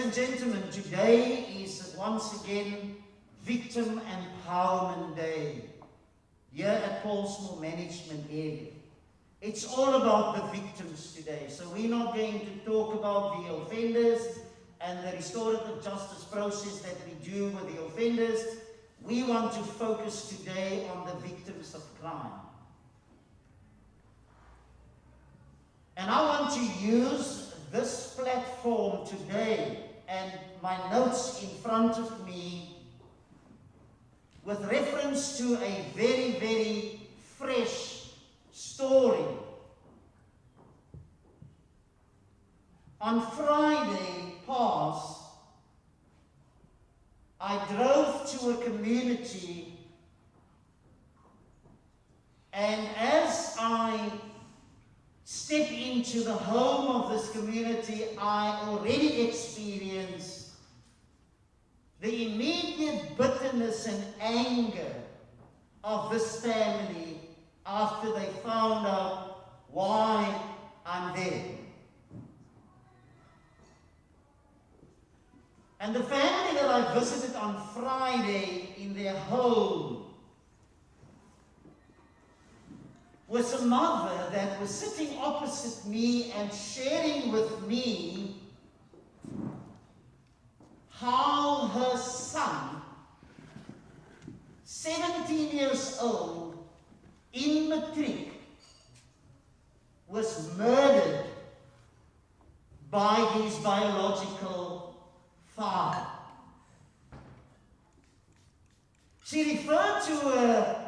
and gentlemen, today is once again Victim Empowerment Day here at Paulsmoor Management Area. It's all about the victims today. So we're not going to talk about the offenders and the restorative justice process that we do with the offenders. We want to focus today on the victims of crime. And I want to use this platform today and my notes in front of me with reference to a very, very fresh story. On Friday past, I drove to a community, and as I step into the home of this community, I already experienced the immediate bitterness and anger of this family after they found out why I'm there. And the family that I visited on Friday in their home was a mother that was sitting opposite me and sharing with me how her son, 17 years old, in matric, was murdered by his biological father. She referred to her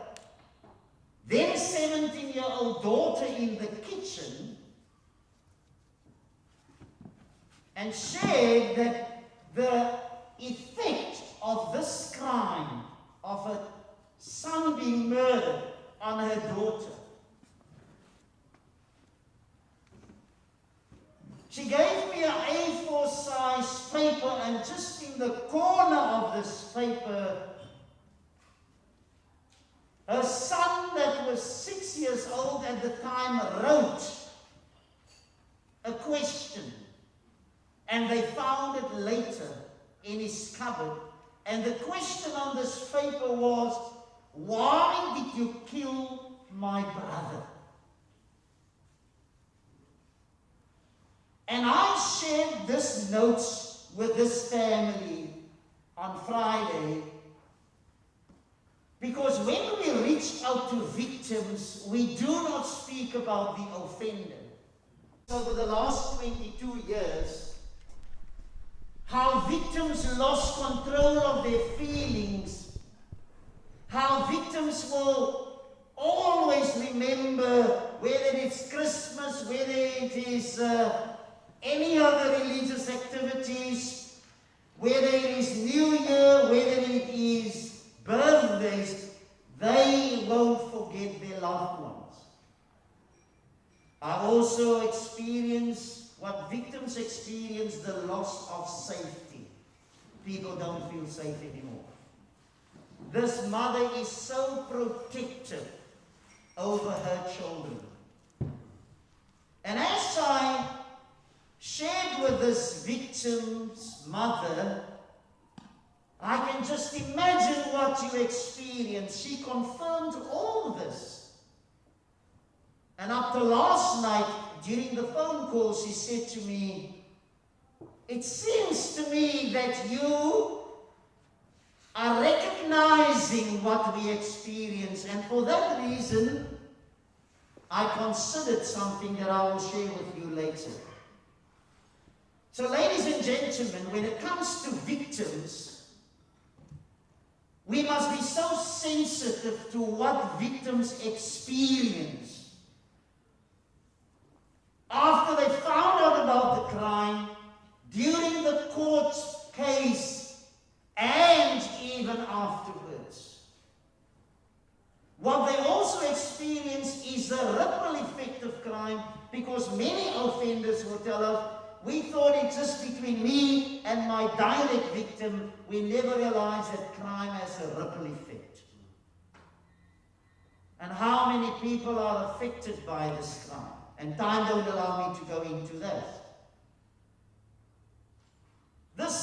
then 17-year-old daughter in the kitchen and shared that the effect of this crime, of her son being murdered, on her daughter. She gave me an A4 size paper, and just in the corner of this paper, her son that was 6 years old at the time wrote a question, and they found it later in his cupboard. And the question on this paper was, "Why did you kill my brother?" And I shared this notes with this family on Friday, because when we reach out to victims, we do not speak about the offender. Over the last 22 years, how victims lost control of their feelings, how victims will always remember, whether it's Christmas, whether it is any other religious activities, whether it is New Year, whether it is birthdays, they won't forget their loved ones. I also experienced what victims experience, the loss of safety. People don't feel safe anymore. This mother is so protective over her children. And as I shared with this victim's mother, I can just imagine what you experienced. She confirmed all this. And up to last night, during the phone call, she said to me, "It seems to me that you are recognizing what we experience, and for that reason, I considered something that I will share with you later." So, ladies and gentlemen, when it comes to victims, we must be so sensitive to what victims experience after they found out about the crime, during the court case, and even afterwards. What they also experience is the ripple effect of crime, because many offenders will tell us, "We thought it's just between me and my direct victim. We never realized that crime has a ripple effect." And how many people are affected by this crime? And time don't allow me to go into that. This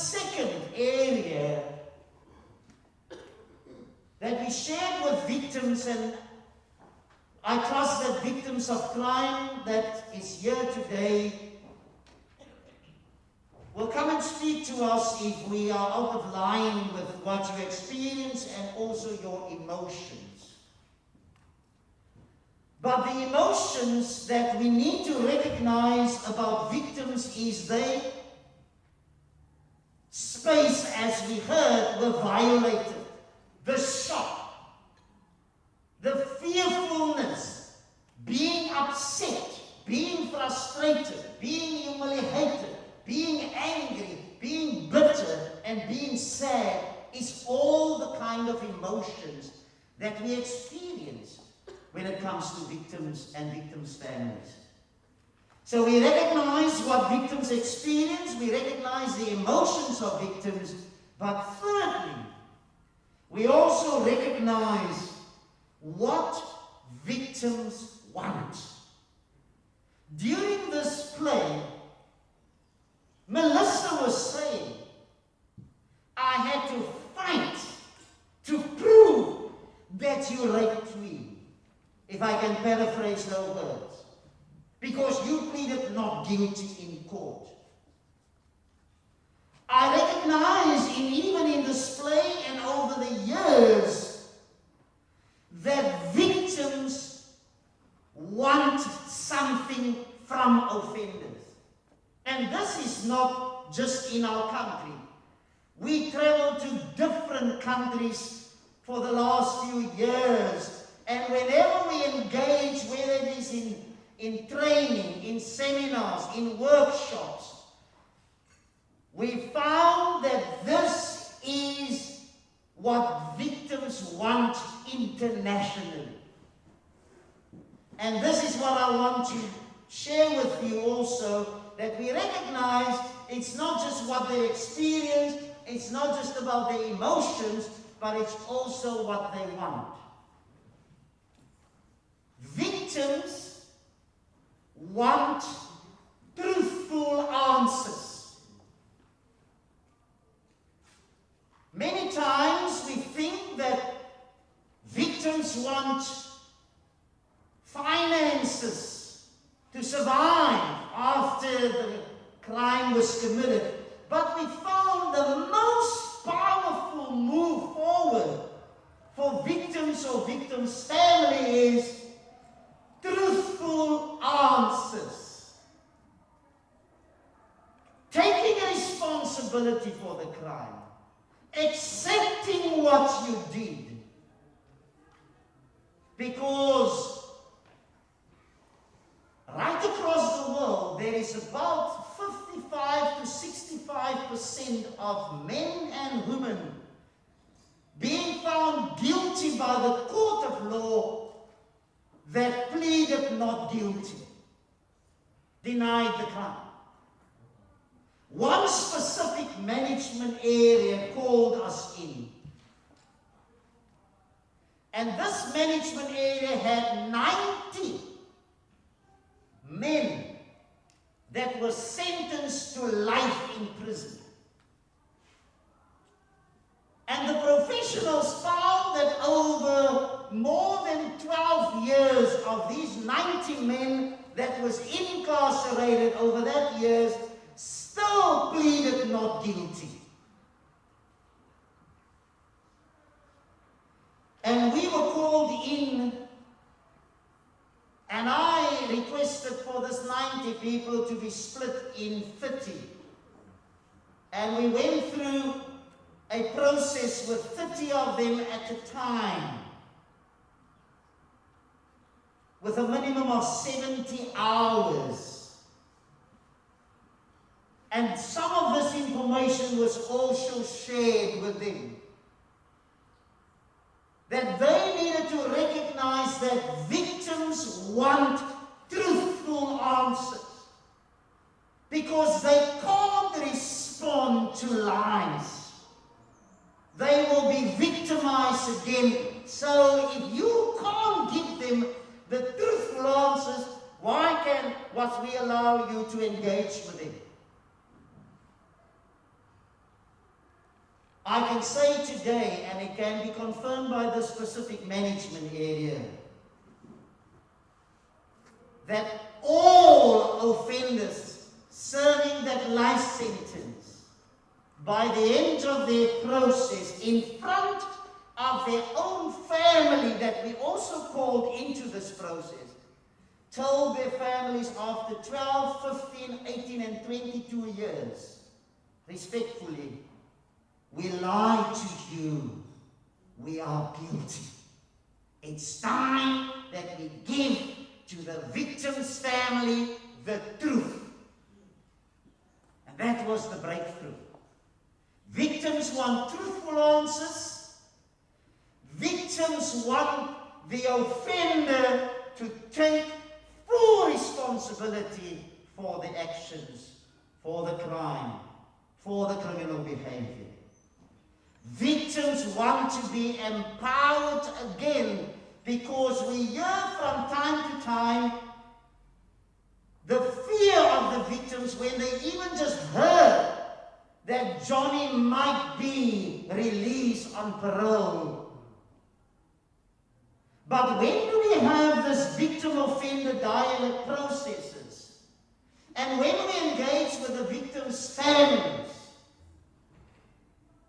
we shared with victims, and I trust that victims of crime that is here today will come and speak to us if we are out of line with what you experience and also your emotions. But the emotions that we need to recognize about victims is their space, as we heard, were violated. The shock, the fearfulness, being upset, being frustrated, being humiliated, being angry, being bitter, and being sad is all the kind of emotions that we experience when it comes to victims and victims' families. So we recognize what victims experience, we recognize the emotions of victims, but thirdly, we also recognize what victims want. During this play, Melissa was saying, I had to fight to prove that you raped me, if I can paraphrase those words, because you pleaded not guilty in court. I recognize even in this play and over the years that victims want something from offenders. And this is not just in our country. We travel to different countries for the last few years, and whenever we engage, whether it is in training, in seminars, in workshops, we found that this is what victims want internationally. And this is what I want to share with you also, that we recognize it's not just what they experience, it's not just about their emotions, but it's also what they want. Victims want truthful answers. Many times we think that victims want finances to survive after the crime was committed. But we found the most powerful move forward for victims or victims' family is truthful answers. Taking responsibility for the crime. Accepting what you did. Because right across the world, there is about 55 to 65% of men and women being found guilty by the court of law that pleaded not guilty, denied the crime. One specific management area called us in. And this management area had 90 men that were sentenced to life in prison. And the professionals found that over more than 12 years of these 90 men that was incarcerated over that years still pleaded not guilty. And we were called in, and I requested for this 90 people to be split in 30. And we went through a process with 30 of them at a time, with a minimum of 70 hours. And some of this information was also shared with them. That they needed to recognize that victims want truthful answers. Because they can't respond to lies. They will be victimized again. So if you can't give them the truthful answers, why can't we allow you to engage with them? I can say today, and it can be confirmed by the specific management area, that all offenders serving that life sentence, by the end of their process, in front of their own family that we also called into this process, told their families after 12, 15, 18, and 22 years, respectfully, we lied to you. We are guilty. It's time that we give to the victim's family the truth. And that was the breakthrough. Victims want truthful answers. Victims want the offender to take full responsibility for the actions, for the crime, for the criminal behavior. Victims want to be empowered again, because we hear from time to time the fear of the victims when they even just heard that Johnny might be released on parole. But when do we have this victim-offender dialogue processes, and when we engage with the victims' families,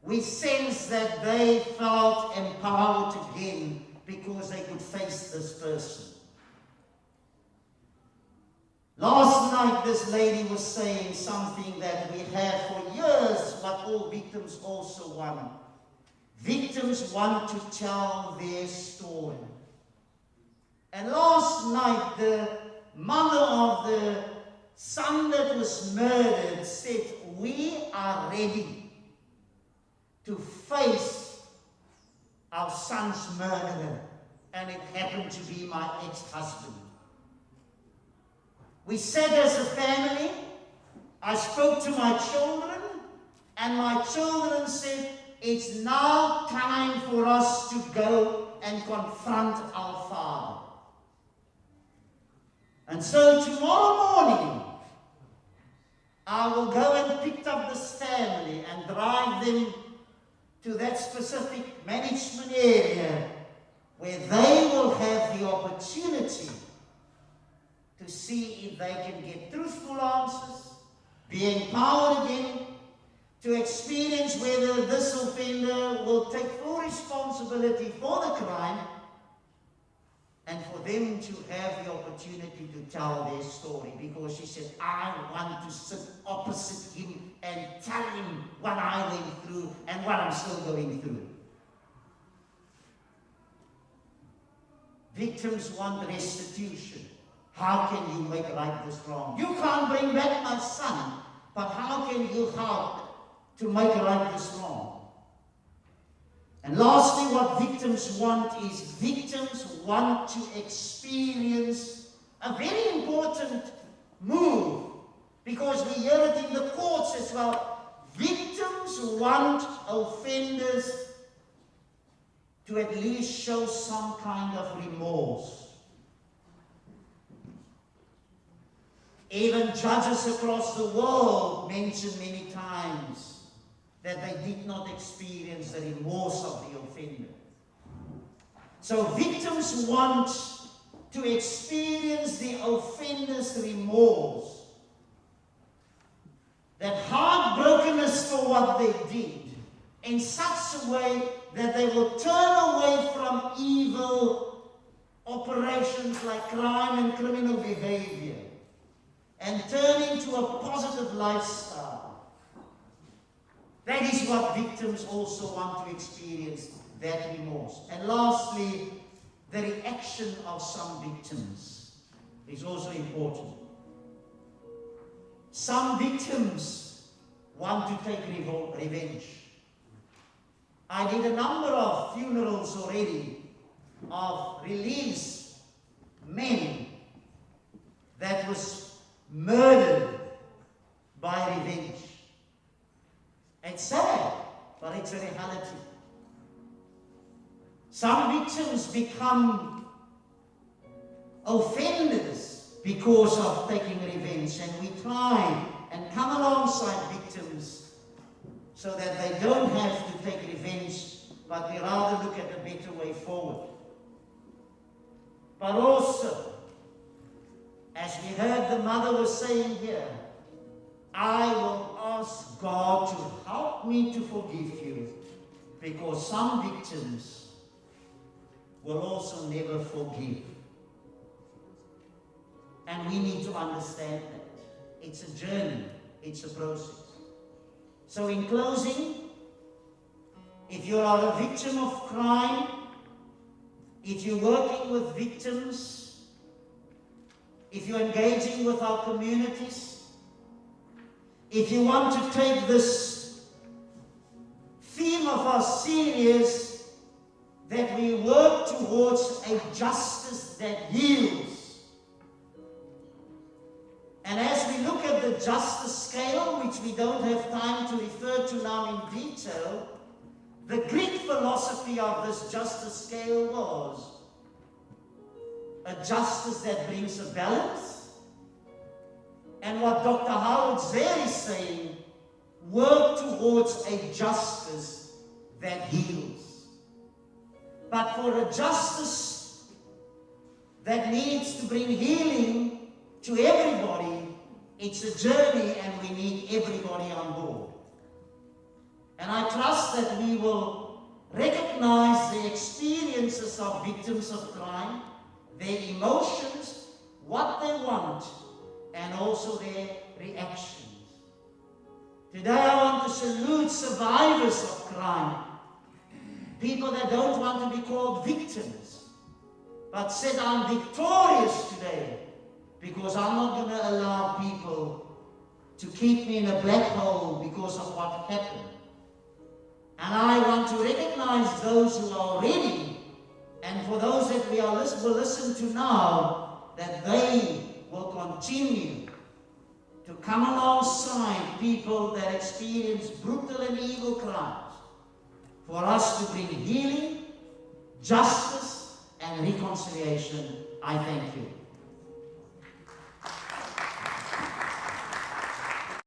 we sense that they felt empowered again because they could face this person. Last night, this lady was saying something that we have for years, but all victims also want. Victims want to tell their story. And last night, the mother of the son that was murdered said, we are ready to face our son's murderer, and it happened to be my ex-husband. We said as a family, I spoke to my children, and my children said, it's now time for us to go and confront our father. And so tomorrow morning, I will go and pick up this family and drive them to that specific management area where they will have the opportunity to see if they can get truthful answers, be empowered again, to experience whether this offender will take full responsibility for the crime, and for them to have the opportunity to tell their story. Because she said, I want to sit opposite him and tell him what I went through and what I'm still going through. Victims want restitution. How can you make right this wrong? You can't bring back my son, but how can you help to make right this wrong? And lastly, what victims want is, victims want to experience a very important move, because we hear it in the courts as well. Victims want offenders to at least show some kind of remorse. Even judges across the world mention many times that they did not experience the remorse of the offender. So victims want to experience the offender's remorse, that heartbrokenness for what they did, in such a way that they will turn away from evil operations like crime and criminal behavior and turn into a positive lifestyle. That is what victims also want to experience, that remorse. And lastly, the reaction of some victims is also important. Some victims want to take revenge. I did a number of funerals already of released men that was murdered by revenge. It's sad, but it's a reality. Some victims become offenders because of taking revenge, and we try and come alongside victims so that they don't have to take revenge, but we rather look at a better way forward. But also, as we heard the mother was saying here, I will ask God to help me to forgive you, because some victims will also never forgive. And we need to understand that. It's a journey. It's a process. So in closing, if you are a victim of crime, if you're working with victims, if you're engaging with our communities, if you want to take this theme of our series, that we work towards a justice that heals. And as we look at the justice scale, which we don't have time to refer to now in detail, the Greek philosophy of this justice scale was a justice that brings a balance. And what Dr. Howard Zare is saying, work towards a justice that heals. But for a justice that needs to bring healing to everybody, it's a journey and we need everybody on board. And I trust that we will recognize the experiences of victims of crime, their emotions, what they want, and also their reactions. Today I want to salute survivors of crime, people that don't want to be called victims, but said I'm victorious today because I'm not going to allow people to keep me in a black hole because of what happened. And I want to recognize those who are ready, and for those that we will listen to now, that they will continue to come alongside people that experience brutal and evil crimes, for us to bring healing, justice, and reconciliation. I thank you.